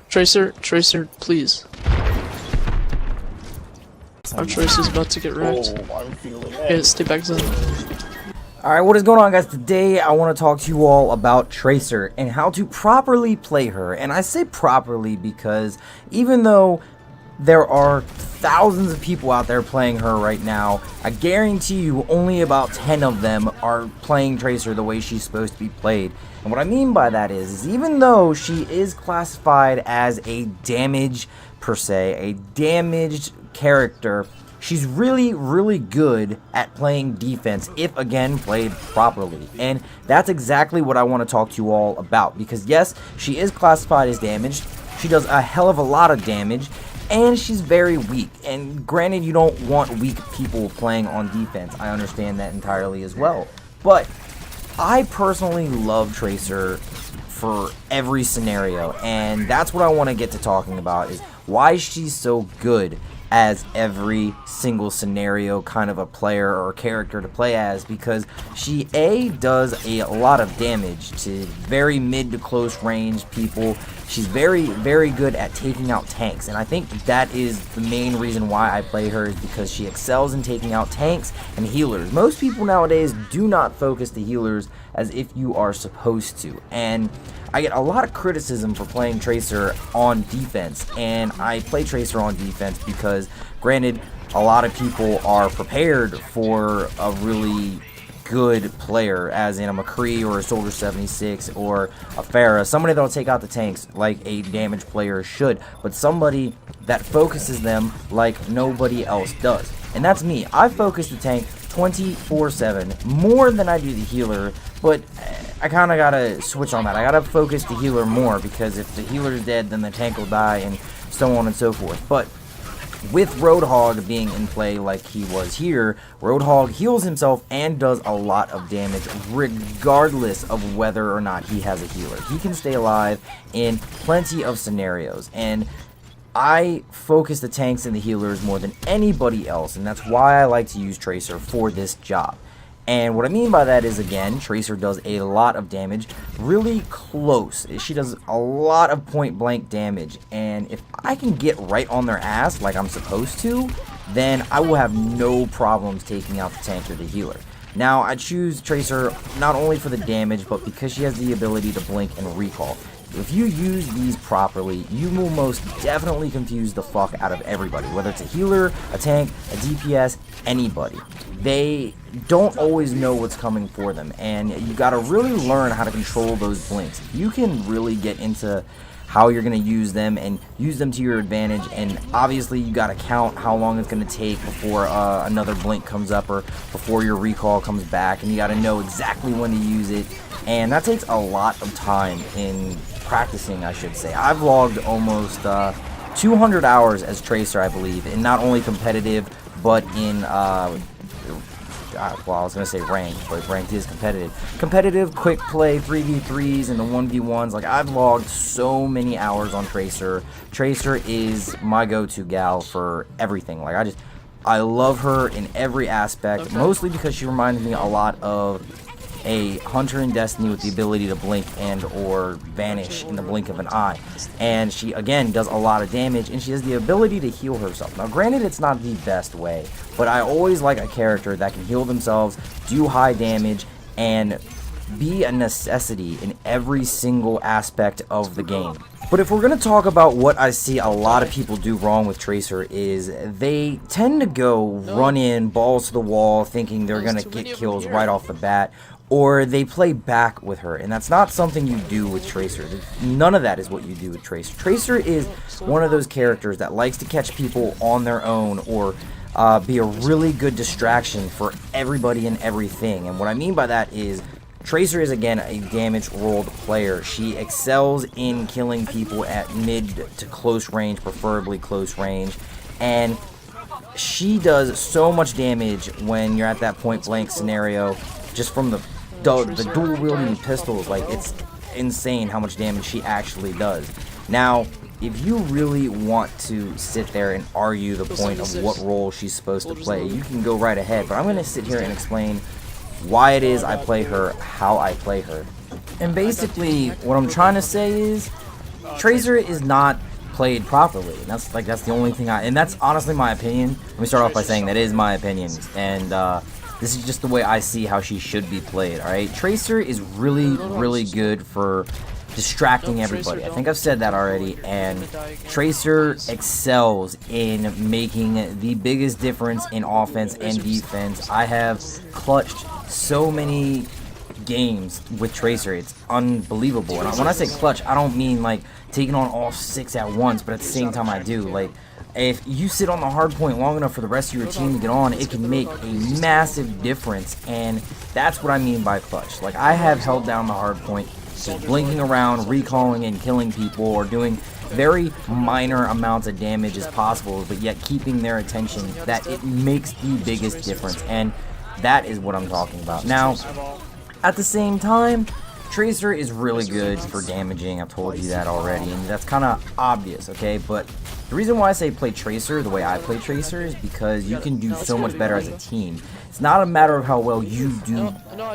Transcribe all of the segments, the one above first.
Tracer, please. Our Tracer's about to get wrecked. I'm feeling it. Okay, stay back zone. Alright, what is going on, guys? Today I want to talk to you all about Tracer and how to properly play her. And I say properly because even though there are thousands of people out there playing her right now, I guarantee you only about 10 of them are playing Tracer the way she's supposed to be played. And what I mean by that is even though she is classified as a damage per se, a damaged character, she's really good at playing defense if, again, played properly. And that's exactly what I want to talk to you all about. Because yes, she is classified as damaged. She does a hell of a lot of damage. And she's very weak. And granted, you don't want weak people playing on defense. I understand that entirely as well. But I personally love Tracer for every scenario. And that's what I want to get to talking about, is why she's so good as every single scenario kind of a player or character to play as. Because she does a lot of damage to very mid to close range people. She's very good at taking out tanks, and I think that is the main reason why I play her, is because she excels in taking out tanks and healers. Most people nowadays do not focus the healers as if you are supposed to, and I get a lot of criticism for playing Tracer on defense. And I play Tracer on defense because, granted, a lot of people are prepared for a really good player, as in a McCree or a Soldier 76 or a Pharah, somebody that'll take out the tanks like a damaged player should, but somebody that focuses them like nobody else does. And that's me. I focus the tank 24/7 more than I do the healer, but I kind of gotta switch on that. I gotta focus the healer more, because if the healer's dead, then the tank will die, and so on and so forth. But with Roadhog being in play like he was here, Roadhog heals himself and does a lot of damage regardless of whether or not he has a healer. He can stay alive in plenty of scenarios, and I focus the tanks and the healers more than anybody else, and that's why I like to use Tracer for this job. And what I mean by that is, again, Tracer does a lot of damage really close. She does a lot of point blank damage, and if I can get right on their ass like I'm supposed to, then I will have no problems taking out the tank or the healer. Now, I choose Tracer not only for the damage, but because she has the ability to blink and recall. If you use these properly, you will most definitely confuse the fuck out of everybody, whether it's a healer, a tank, a DPS, anybody. They don't always know what's coming for them, and you gotta really learn how to control those blinks. You can really get into how you're going to use them and use them to your advantage, and obviously you got to count how long it's going to take before another blink comes up or before your recall comes back, and you got to know exactly when to use it, and that takes a lot of time in practicing, I should say. I've logged almost 200 hours as Tracer, I believe, in not only competitive but in well, I was going to say ranked, but ranked is competitive. Competitive, quick play, 3v3s, and the 1v1s. Like, I've logged so many hours on Tracer. Tracer is my go-to gal for everything. Like, I love her in every aspect, mostly because she reminds me a lot of a hunter in Destiny with the ability to blink and or vanish in the blink of an eye. And she, again, does a lot of damage, and she has the ability to heal herself. Now, granted, it's not the best way, but I always like a character that can heal themselves, do high damage, and be a necessity in every single aspect of the game. But if we're going to talk about what I see a lot of people do wrong with Tracer, is they tend to go run in, balls to the wall, thinking they're going to get kills right off the bat, or they play back with her, and that's not something you do with Tracer. None of that is what you do with Tracer. Tracer is one of those characters that likes to catch people on their own, or be a really good distraction for everybody and everything. And what I mean by that is, Tracer is, again, a damage rolled player. She excels in killing people at mid to close range, preferably close range, and she does so much damage when you're at that point blank scenario, just from the dual wielding pistols. Like, it's insane how much damage she actually does. Now, if you really want to sit there and argue the point of what role she's supposed to play, you can go right ahead, but I'm going to sit here and explain why it is I play her, how I play her. And basically, what I'm trying to say is, Tracer is not played properly. And that's the only thing and that's honestly my opinion. Let me start off by saying that is my opinion, and this is just the way I see how she should be played. All right, Tracer is really good for distracting everybody. I think I've said that already, and Tracer excels in making the biggest difference in offense and defense. I have clutched so many games with Tracer. It's unbelievable. And when I say clutch, I don't mean like taking on all 6 at once, but at the same time I do. Like, if you sit on the hard point long enough for the rest of your team to get on, it can make a massive difference, and that's what I mean by clutch. Like, I have held down the hard point, just blinking around, recalling and killing people, or doing very minor amounts of damage as possible, but yet keeping their attention, that it makes the biggest difference, and that is what I'm talking about. Now, at the same time, Tracer is really good for damaging. I've told you that already, and that's kind of obvious, okay? But the reason why I say play Tracer the way I play Tracer is because you can do so much better as a team. It's not a matter of how well you do,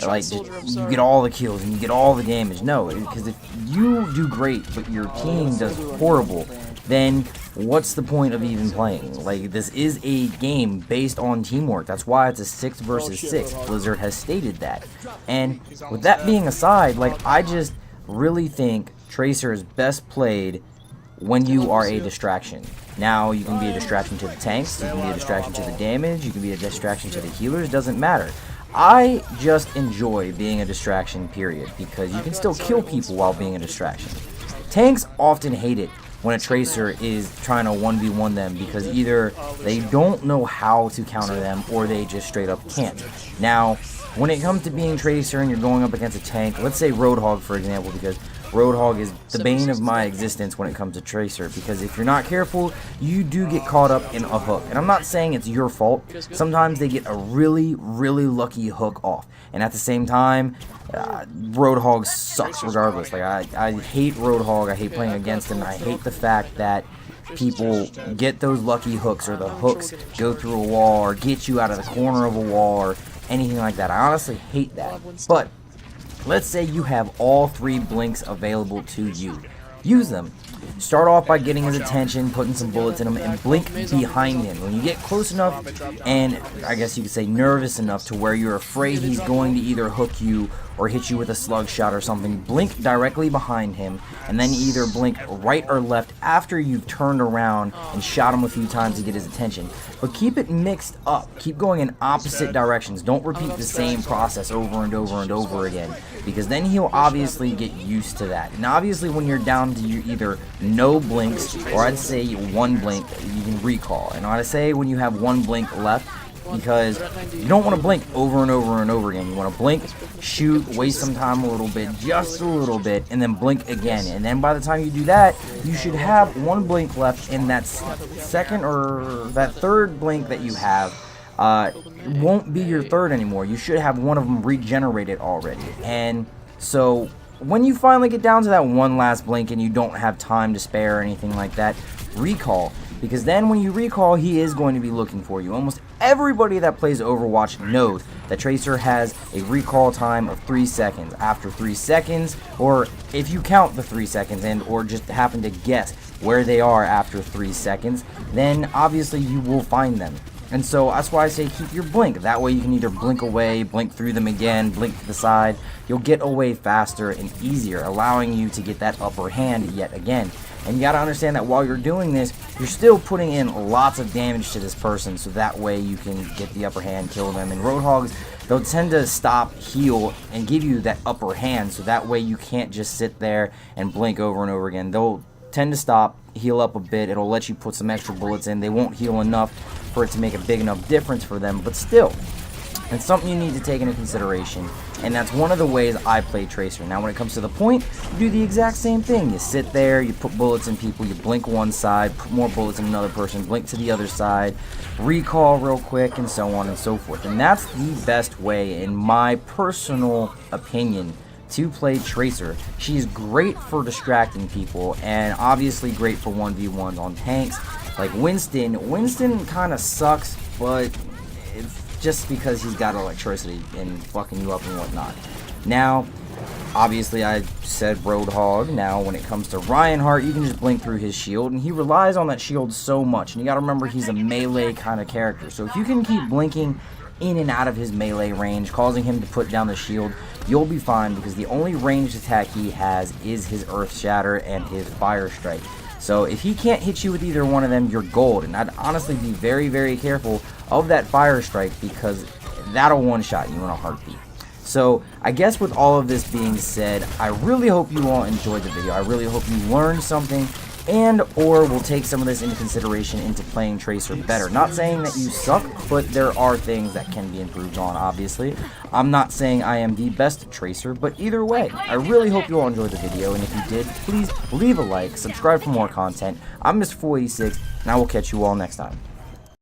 like, you get all the kills and you get all the damage. No, because if you do great but your team does horrible, then what's the point of even playing? Like, this is a game based on teamwork. That's why it's a 6 versus 6. Blizzard has stated that. And with that being aside, like, I just really think Tracer is best played when you are a distraction. Now, you can be a distraction to the tanks, you can be a distraction to the damage, you can be a distraction to the healers, doesn't matter. I just enjoy being a distraction, period, because you can still kill people while being a distraction. Tanks often hate it when a Tracer is trying to 1v1 them, because either they don't know how to counter them or they just straight up can't. Now, when it comes to being Tracer and you're going up against a tank, let's say Roadhog for example, because Roadhog is the bane of my existence when it comes to Tracer, because if you're not careful, you do get caught up in a hook. And I'm not saying it's your fault. Sometimes they get a really lucky hook off. And at the same time, Roadhog sucks regardless. Like, I hate Roadhog. I hate playing against him. I hate the fact that people get those lucky hooks, or the hooks go through a wall, or get you out of the corner of a wall, or anything like that. I honestly hate that. But let's say you have all 3 blinks available to you. Use them. Start off by getting his attention, putting some bullets in him, and blink behind him. When you get close enough, and I guess you could say nervous enough to where you're afraid he's going to either hook you or hit you with a slug shot or something, blink directly behind him, and then either blink right or left after you've turned around and shot him a few times to get his attention. But keep it mixed up. Keep going in opposite directions. Don't repeat the same process over and over and over again, because then he'll obviously get used to that. And obviously when you're down to either no blinks, or I'd say 1 blink, you can recall. And I'd say when you have 1 blink left, because you don't want to blink over and over and over again. You want to blink, shoot, waste some time a little bit, just a little bit, and then blink again. And then by the time you do that, you should have 1 blink left, and that second or that third blink that you have won't be your third anymore. You should have 1 of them regenerated already. And so when you finally get down to that 1 last blink and you don't have time to spare or anything like that, recall. Because then when you recall, he is going to be looking for you. Almost everybody that plays Overwatch knows that Tracer has a recall time of 3 seconds. After 3 seconds, or if you count the 3 seconds and or just happen to guess where they are after 3 seconds, then obviously you will find them. And so that's why I say keep your blink. That way you can either blink away, blink through them again, blink to the side. You'll get away faster and easier, allowing you to get that upper hand yet again. And you gotta understand that while you're doing this, you're still putting in lots of damage to this person, so that way you can get the upper hand, kill them. And Roadhogs, they'll tend to stop, heal, and give you that upper hand, so that way you can't just sit there and blink over and over again. They'll tend to stop, heal up a bit, it'll let you put some extra bullets in. They won't heal enough for it to make a big enough difference for them, but still, it's something you need to take into consideration, and that's one of the ways I play Tracer. Now when it comes to the point, you do the exact same thing. You sit there, you put bullets in people, you blink one side, put more bullets in another person, blink to the other side, recall real quick, and so on and so forth. And that's the best way, in my personal opinion, to play Tracer. She's great for distracting people, and obviously great for 1v1s on tanks. Like Winston kind of sucks, but it's just because he's got electricity and fucking you up and whatnot. Now, Obviously, I said Roadhog. Now, when it comes to Reinhardt, you can just blink through his shield, and he relies on that shield so much. And you gotta remember, he's a melee kind of character. So if you can keep blinking in and out of his melee range, causing him to put down the shield, you'll be fine, because the only ranged attack he has is his Earth Shatter and his Fire Strike. So if he can't hit you with either one of them, you're gold. And I'd honestly be very, very careful of that Fire Strike, because that'll one-shot you in a heartbeat. So I guess with all of this being said, I really hope you all enjoyed the video. I really hope you learned something, and or will take some of this into consideration into playing Tracer better. Not saying that you suck, but there are things that can be improved on, obviously. I'm not saying I am the best Tracer, but either way, I really hope you all enjoyed the video, and if you did, please leave a like, subscribe for more content. I'm Mr. 486, and I will catch you all next time.